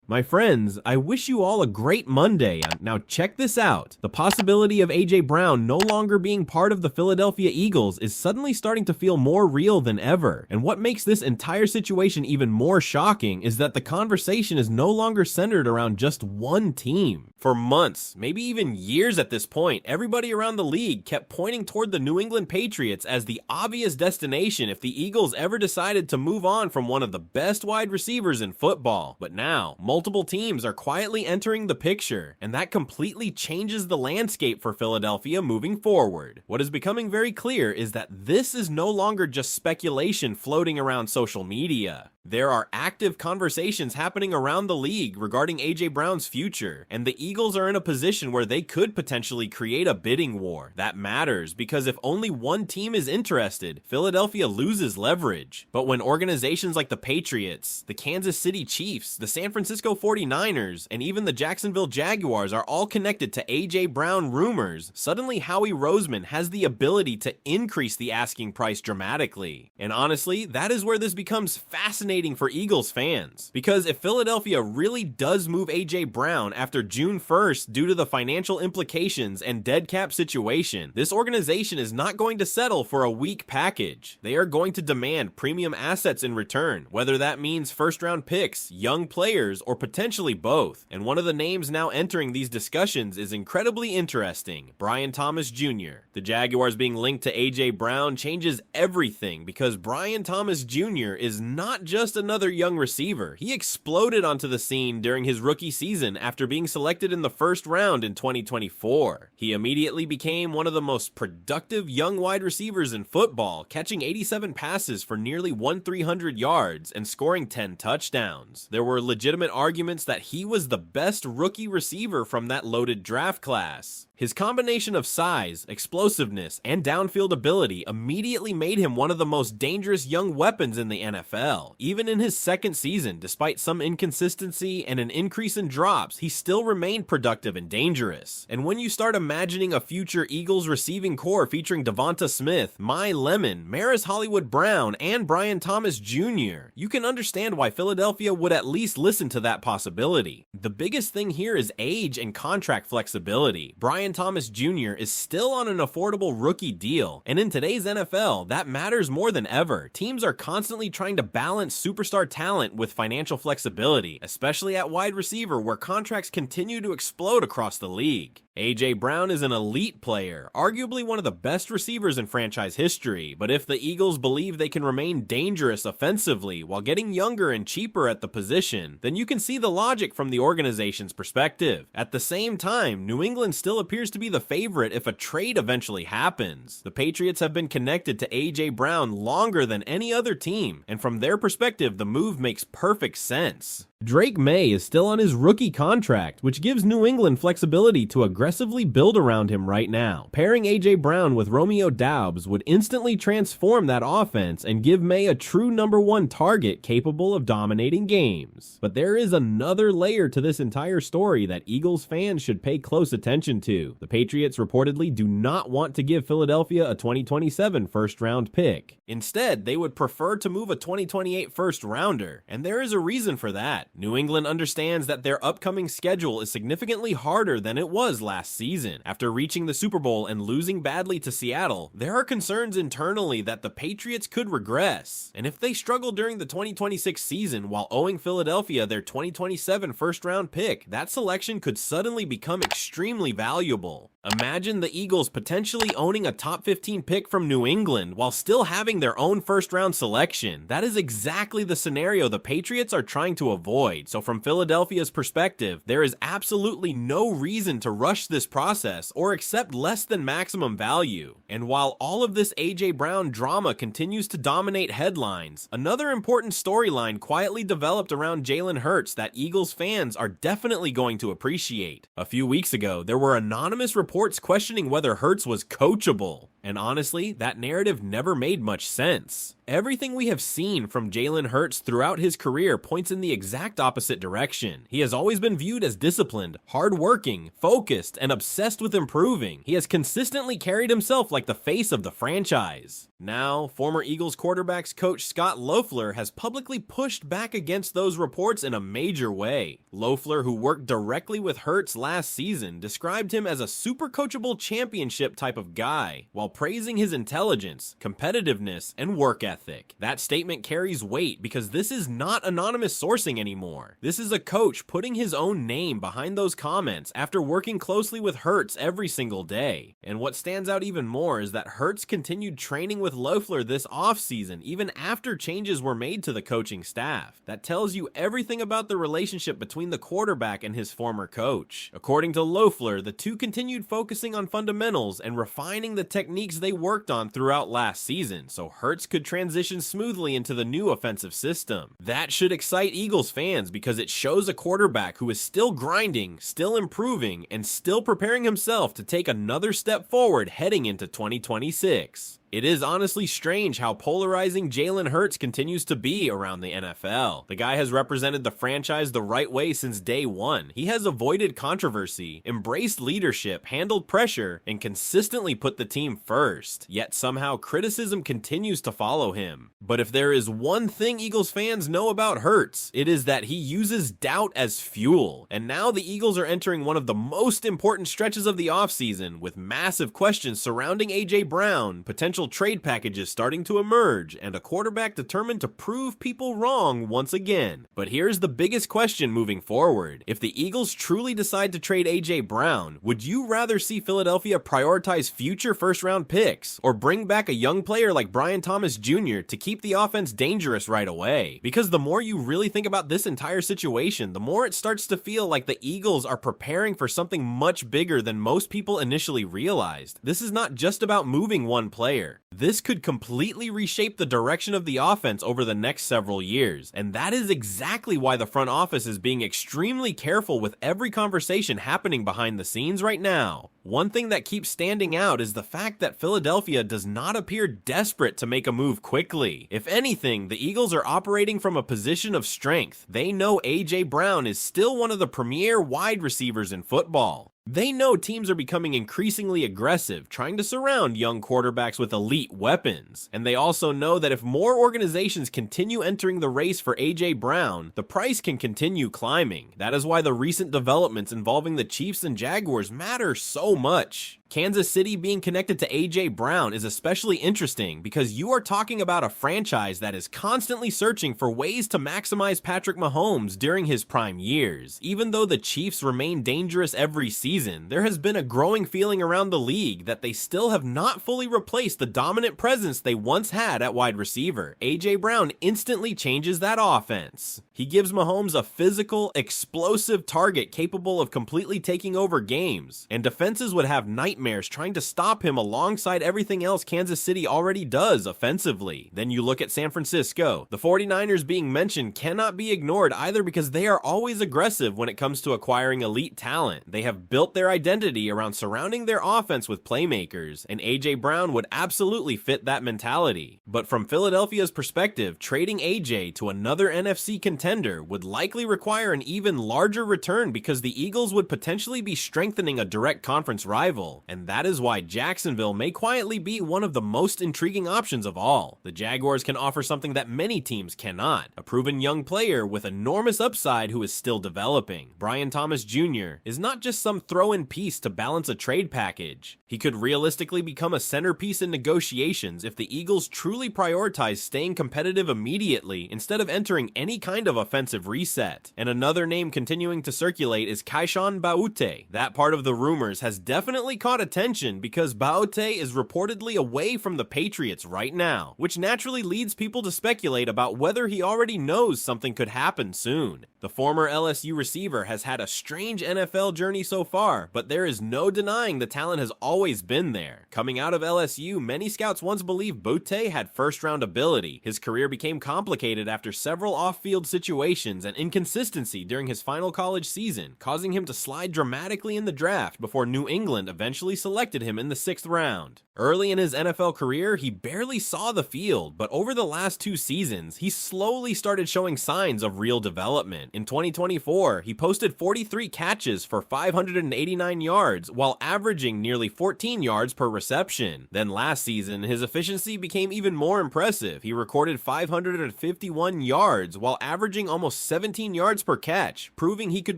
My friends, I wish you all a great Monday. Now check this out. The possibility of A.J. Brown no longer being part of the Philadelphia Eagles is suddenly starting to feel more real than ever. And what makes this entire situation even more shocking is that the conversation is no longer centered around just one team. For months, maybe even years at this point, everybody around the league kept pointing toward the New England Patriots as the obvious destination if the Eagles ever decided to move on from one of the best wide receivers in football. But now, multiple teams are quietly entering the picture, and that completely changes the landscape for Philadelphia moving forward. What is becoming very clear is that this is no longer just speculation floating around social media. There are active conversations happening around the league regarding A.J. Brown's future, and the Eagles are in a position where they could potentially create a bidding war. That matters because if only one team is interested, Philadelphia loses leverage. But when organizations like the Patriots, the Kansas City Chiefs, the San Francisco 49ers, and even the Jacksonville Jaguars are all connected to A.J. Brown rumors, suddenly Howie Roseman has the ability to increase the asking price dramatically. And honestly, that is where this becomes fascinating for Eagles fans. Because if Philadelphia really does move A.J. Brown after June 1st due to the financial implications and dead cap situation, this organization is not going to settle for a weak package. They are going to demand premium assets in return, whether that means first-round picks, young players, or potentially both. And one of the names now entering these discussions is incredibly interesting: Brian Thomas Jr. The Jaguars being linked to A.J. Brown changes everything because Brian Thomas Jr. is not just another young receiver. He exploded onto the scene during his rookie season after being selected in the first round in 2024. He immediately became one of the most productive young wide receivers in football, catching 87 passes for nearly 1,300 yards and scoring 10 touchdowns. There were legitimate arguments that he was the best rookie receiver from that loaded draft class. His combination of size, explosiveness, and downfield ability immediately made him one of the most dangerous young weapons in the NFL. Even in his second season, despite some inconsistency and an increase in drops, he still remained productive and dangerous. And when you start imagining a future Eagles receiving core featuring DeVonta Smith, My Lemon, Maris Hollywood Brown, and Brian Thomas Jr., you can understand why Philadelphia would at least listen to that possibility. The biggest thing here is age and contract flexibility. Brian Thomas Jr. is still on an affordable rookie deal, and in today's NFL, that matters more than ever. Teams are constantly trying to balance superstar talent with financial flexibility, especially at wide receiver where contracts continue to explode across the league. A.J. Brown is an elite player, arguably one of the best receivers in franchise history, but if the Eagles believe they can remain dangerous offensively while getting younger and cheaper at the position, then you can see the logic from the organization's perspective. At the same time, New England still appears to be the favorite if a trade eventually happens. The Patriots have been connected to A.J. Brown longer than any other team, and from their perspective, the move makes perfect sense. Drake May is still on his rookie contract, which gives New England flexibility to aggressively build around him right now. Pairing A.J. Brown with Romeo Doubs would instantly transform that offense and give May a true number one target capable of dominating games. But there is another layer to this entire story that Eagles fans should pay close attention to. The Patriots reportedly do not want to give Philadelphia a 2027 first-round pick. Instead, they would prefer to move a 2028 first-rounder, and there is a reason for that. New England understands that their upcoming schedule is significantly harder than it was last season. After reaching the Super Bowl and losing badly to Seattle, there are concerns internally that the Patriots could regress. And if they struggle during the 2026 season while owing Philadelphia their 2027 first-round pick, that selection could suddenly become extremely valuable. Imagine the Eagles potentially owning a top 15 pick from New England while still having their own first-round selection. That is exactly the scenario the Patriots are trying to avoid. So from Philadelphia's perspective, there is absolutely no reason to rush this process or accept less than maximum value. And while all of this A.J. Brown drama continues to dominate headlines, another important storyline quietly developed around Jalen Hurts that Eagles fans are definitely going to appreciate. A few weeks ago, there were anonymous reports questioning whether Hurts was coachable. And honestly, that narrative never made much sense. Everything we have seen from Jalen Hurts throughout his career points in the exact opposite direction. He has always been viewed as disciplined, hardworking, focused, and obsessed with improving. He has consistently carried himself like the face of the franchise. Now, former Eagles quarterbacks coach Scott Loeffler has publicly pushed back against those reports in a major way. Loeffler, who worked directly with Hurts last season, described him as a super coachable championship type of guy, while praising his intelligence, competitiveness, and work ethic. That statement carries weight because this is not anonymous sourcing anymore. This is a coach putting his own name behind those comments after working closely with Hurts every single day. And what stands out even more is that Hurts continued training with Loeffler this offseason, even after changes were made to the coaching staff. That tells you everything about the relationship between the quarterback and his former coach. According to Loeffler, the two continued focusing on fundamentals and refining the techniques they worked on throughout last season, so Hurts could transition smoothly into the new offensive system. That should excite Eagles fans because it shows a quarterback who is still grinding, still improving, and still preparing himself to take another step forward heading into 2026. It is honestly strange how polarizing Jalen Hurts continues to be around the NFL. The guy has represented the franchise the right way since day one. He has avoided controversy, embraced leadership, handled pressure, and consistently put the team first. Yet somehow criticism continues to follow him. But if there is one thing Eagles fans know about Hurts, it is that he uses doubt as fuel. And now the Eagles are entering one of the most important stretches of the offseason with massive questions surrounding A.J. Brown, potential trade packages starting to emerge, and a quarterback determined to prove people wrong once again. But here's the biggest question moving forward. If the Eagles truly decide to trade A.J. Brown, would you rather see Philadelphia prioritize future first-round picks, or bring back a young player like Brian Thomas Jr. to keep the offense dangerous right away? Because the more you really think about this entire situation, the more it starts to feel like the Eagles are preparing for something much bigger than most people initially realized. This is not just about moving one player. This could completely reshape the direction of the offense over the next several years, and that is exactly why the front office is being extremely careful with every conversation happening behind the scenes right now. One thing that keeps standing out is the fact that Philadelphia does not appear desperate to make a move quickly. If anything, the Eagles are operating from a position of strength. They know A.J. Brown is still one of the premier wide receivers in football. They know teams are becoming increasingly aggressive, trying to surround young quarterbacks with elite weapons. And they also know that if more organizations continue entering the race for A.J. Brown, the price can continue climbing. That is why the recent developments involving the Chiefs and Jaguars matter so much. Kansas City being connected to A.J. Brown is especially interesting because you are talking about a franchise that is constantly searching for ways to maximize Patrick Mahomes during his prime years. Even though the Chiefs remain dangerous every season, there has been a growing feeling around the league that they still have not fully replaced the dominant presence they once had at wide receiver. A.J. Brown instantly changes that offense. He gives Mahomes a physical, explosive target capable of completely taking over games, and defenses would have nightmares trying to stop him alongside everything else Kansas City already does offensively. Then you look at San Francisco. The 49ers being mentioned cannot be ignored either because they are always aggressive when it comes to acquiring elite talent. They have built their identity around surrounding their offense with playmakers, and A.J. Brown would absolutely fit that mentality. But from Philadelphia's perspective, trading A.J. to another NFC contender would likely require an even larger return because the Eagles would potentially be strengthening a direct conference rival, and that is why Jacksonville may quietly be one of the most intriguing options of all. The Jaguars can offer something that many teams cannot, a proven young player with enormous upside who is still developing. Brian Thomas Jr. is not just some throw-in piece to balance a trade package. He could realistically become a centerpiece in negotiations if the Eagles truly prioritize staying competitive immediately instead of entering any kind of offensive reset. And another name continuing to circulate is Keyshawn Boutte. That part of the rumors has definitely caught attention because Boutte is reportedly away from the Patriots right now, which naturally leads people to speculate about whether he already knows something could happen soon. The former LSU receiver has had a strange NFL journey so far, but there is no denying the talent has always been there. Coming out of LSU, many scouts once believed Boutte had first-round ability. His career became complicated after several off-field situations and inconsistency during his final college season, causing him to slide dramatically in the draft before New England eventually selected him in the 6th round. Early in his NFL career, he barely saw the field, but over the last 2 seasons, he slowly started showing signs of real development. In 2024, he posted 43 catches for 589 yards, while averaging nearly 14 yards per reception. Then last season, his efficiency became even more impressive. He recorded 551 yards, while averaging almost 17 yards per catch, proving he could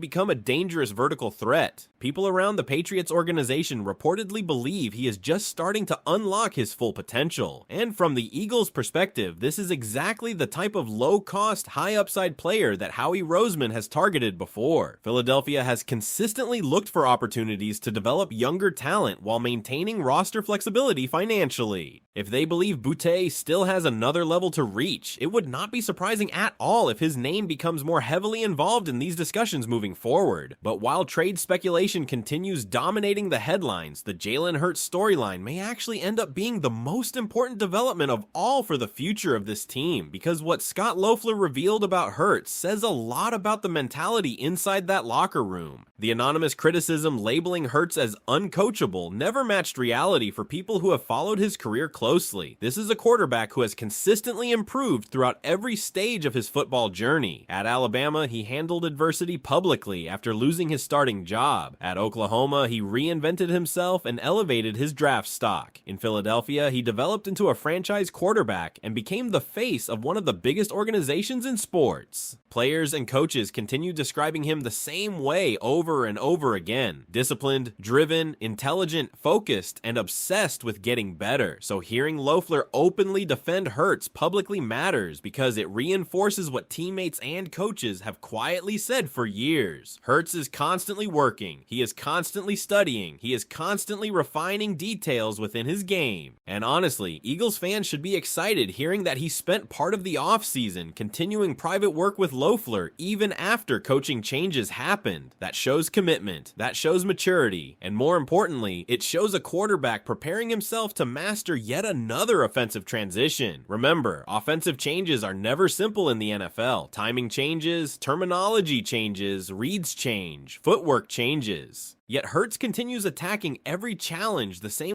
become a dangerous vertical threat. People around the Patriots organization reportedly believe he is just starting to unlock his full potential. And from the Eagles' perspective, this is exactly the type of low-cost, high-upside player that Howie Roseman has targeted before. Philadelphia has consistently looked for opportunities to develop younger talent while maintaining roster flexibility financially. If they believe Boutte still has another level to reach, it would not be surprising at all if his name becomes more heavily involved in these discussions moving forward. But while trade speculation continues dominating the headlines, the Jalen Hurts storyline may actually end up being the most important development of all for the future of this team, because what Scott Loeffler revealed about Hurts says a lot about the mentality inside that locker room. The anonymous criticism labeling Hurts as uncoachable never matched reality for people who have followed his career closely. This is a quarterback who has consistently improved throughout every stage of his football journey. At Alabama, he handled adversity publicly after losing his starting job. At Oklahoma, he reinvented himself and elevated his draft stock. In Philadelphia, he developed into a franchise quarterback and became the face of one of the biggest organizations in sports. Players and coaches continue describing him the same way over and over again. Disciplined, driven, intelligent, focused, and obsessed with getting better. So hearing Loeffler openly defend Hurts publicly matters because it reinforces what teammates and coaches have quietly said for years. Hurts is constantly working, he is constantly studying, he is constantly refining details within his game. And honestly, Eagles fans should be excited hearing that he spent part of the offseason continuing private work with Loeffler even after coaching changes happened. That shows commitment, that shows maturity, and more importantly, it shows a quarterback preparing himself to master yet another offensive transition. Remember, offensive changes are never simple in the NFL. Timing changes, terminology changes, reads change, footwork changes. Yet Hurts continues attacking every challenge the same